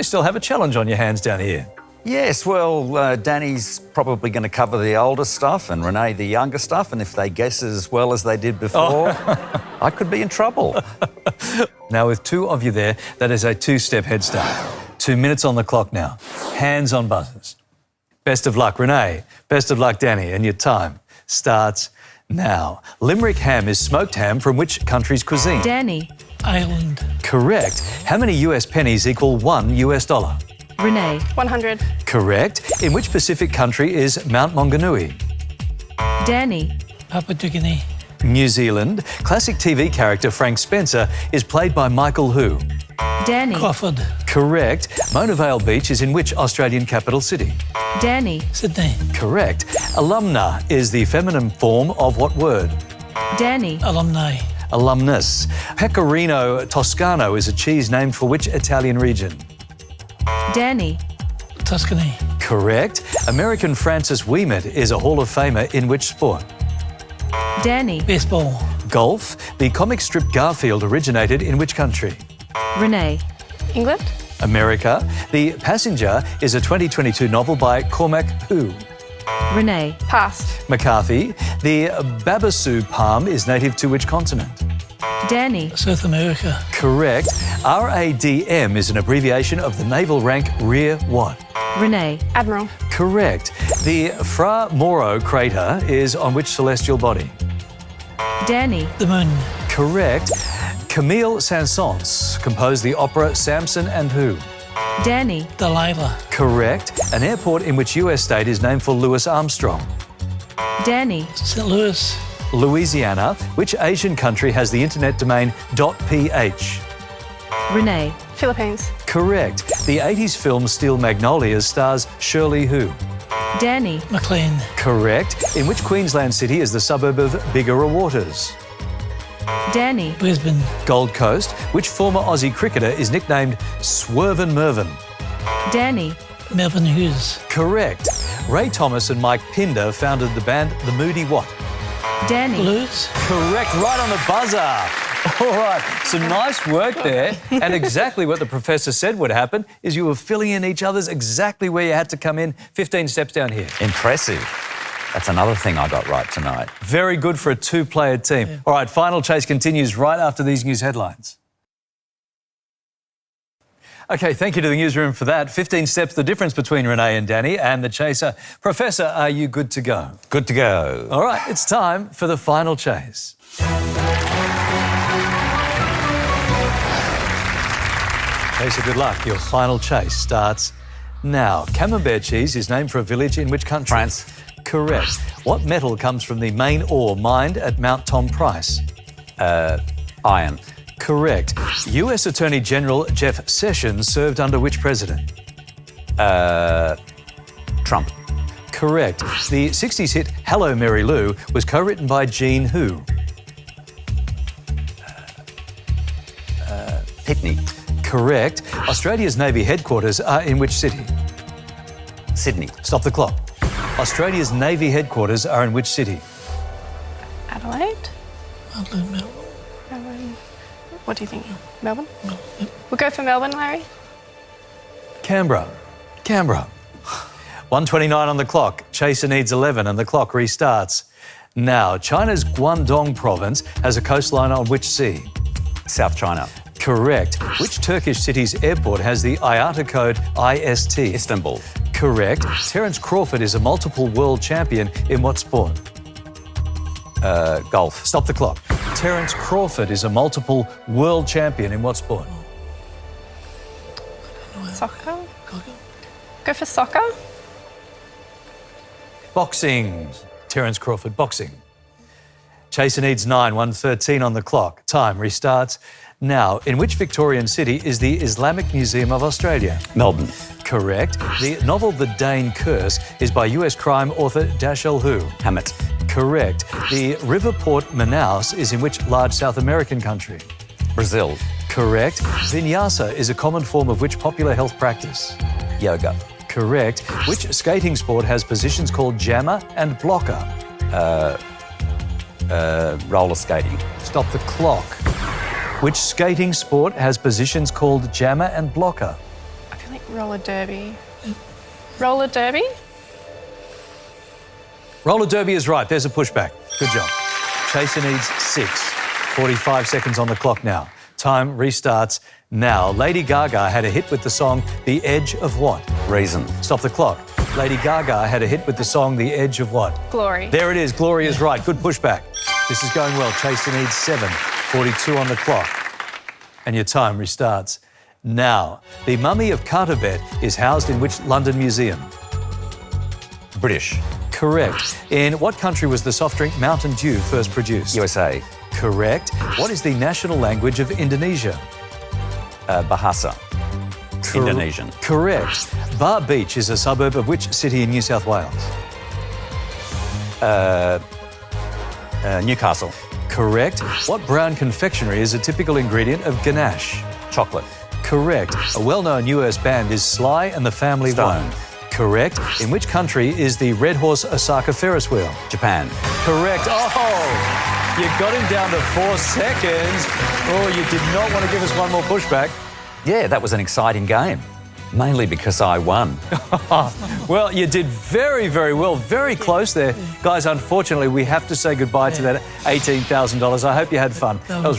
You still have a challenge on your hands down here. Yes, well, Danny's probably going to cover the older stuff and Renee the younger stuff, and if they guess as well as they did before, I could be in trouble. Now, with two of you there, that is a two-step head start. 2 minutes on the clock now. Hands on buzzers. Best of luck, Renee. Best of luck, Danny. And your time starts now. Limerick ham is smoked ham from which country's cuisine? Danny. Ireland. Correct. How many US pennies equal $1 US? Renee. 100. Correct. In which Pacific country is Mount Maunganui? Danny. Papua New Guinea. New Zealand. Classic TV character Frank Spencer is played by Michael who? Danny. Crawford. Correct. Mona Vale Beach is in which Australian capital city? Danny. Sydney. Correct. Alumna is the feminine form of what word? Danny. Alumni. Alumnus. Pecorino Toscano is a cheese named for which Italian region? Danny. Tuscany. Correct. American Francis Ouimet is a Hall of Famer in which sport? Danny. Baseball. Golf. The comic strip Garfield originated in which country? Renee. England. America. The Passenger is a 2022 novel by Cormac who? Renee. Pass. McCarthy. The Babassu palm is native to which continent? Danny. South America. Correct. RADM is an abbreviation of the naval rank Rear what? Renee. Admiral. Correct. The Fra Moro crater is on which celestial body? Danny. The moon. Correct. Camille Saint-Saëns composed the opera Samson and who? Danny. Delilah. Correct. An airport in which US state is named for Louis Armstrong? Danny. St. Louis. Louisiana. Which Asian country has the internet domain .ph? Renee. Philippines. Correct. The 80s film Steel Magnolias stars Shirley who? Danny. McLean. Correct. In which Queensland city is the suburb of Bigara Waters? Danny. Brisbane. Gold Coast. Which former Aussie cricketer is nicknamed Swervin' Mervyn? Danny. Melvin Hughes. Correct. Ray Thomas and Mike Pinder founded the band The Moody what? Danny. Blues. Correct, right on the buzzer. All right, some nice work there. And exactly what the professor said would happen is you were filling in each other's exactly where you had to come in. 15 steps down here. Impressive. That's another thing I got right tonight. Very good for a two-player team. Yeah. All right, Final Chase continues right after these news headlines. OK, thank you to the newsroom for that. 15 steps, the difference between Renee and Danny and the Chaser. Professor, are you good to go? Good to go. All right, it's time for the Final Chase. Chaser, good luck. Your Final Chase starts now. Camembert cheese is named for a village in which country? France. Correct. What metal comes from the main ore mined at Mount Tom Price? Iron. Correct. US Attorney General Jeff Sessions served under which president? Trump. Correct. The 60s hit Hello Mary Lou was co-written by Gene who? Pitney. Correct. Australia's Navy headquarters are in which city? Sydney. Stop the clock. Australia's Navy headquarters are in which city? Adelaide. Melbourne. Melbourne. What do you think? Melbourne? We'll go for Melbourne, Larry. Canberra. 1:29 on the clock. Chaser needs 11 and the clock restarts. Now, China's Guangdong province has a coastline on which sea? South China. Correct. Which Turkish city's airport has the IATA code IST? Istanbul. Correct. Terence Crawford is a multiple world champion in what sport? Golf. Stop the clock. Terence Crawford is a multiple world champion in what sport? Soccer. Go for soccer. Boxing. Terence Crawford, boxing. Chaser needs 9, 1:13 on the clock. Time restarts now. In which Victorian city is the Islamic Museum of Australia? Melbourne. Correct. The novel The Dane Curse is by US crime author Dashiell who? Hammett. Correct. The river port Manaus is in which large South American country? Brazil. Correct. Vinyasa is a common form of which popular health practice? Yoga. Correct. Which skating sport has positions called jammer and blocker? Roller skating. Stop the clock. Which skating sport has positions called jammer and blocker? I feel Roller derby. Roller derby? Roller derby is right. There's a pushback. Good job. Chaser needs 6. 45 seconds on the clock now. Time restarts now. Lady Gaga had a hit with the song The Edge of what? Reason. Stop the clock. Lady Gaga had a hit with the song The Edge of what? Glory. There it is. Glory is right. Good pushback. This is going well. Chaser needs 7. 42 on the clock. And your time restarts now. The mummy of Cartabet is housed in which London museum? British. Correct. In what country was the soft drink Mountain Dew first produced? USA. Correct. What is the national language of Indonesia? Bahasa. Indonesian. Correct. Bar Beach is a suburb of which city in New South Wales? Newcastle. Correct. What brown confectionery is a typical ingredient of ganache? Chocolate. Correct. A well-known US band is Sly and the Family Stone. One. Correct. In which country is the Red Horse Osaka Ferris wheel? Japan. Correct. Oh, you got him down to 4 seconds. Oh, you did not want to give us one more pushback. Yeah, that was an exciting game. Mainly because I won. Well, you did very, very well. Very close there. Guys, unfortunately, we have to say goodbye to that $18,000. I hope you had fun. That was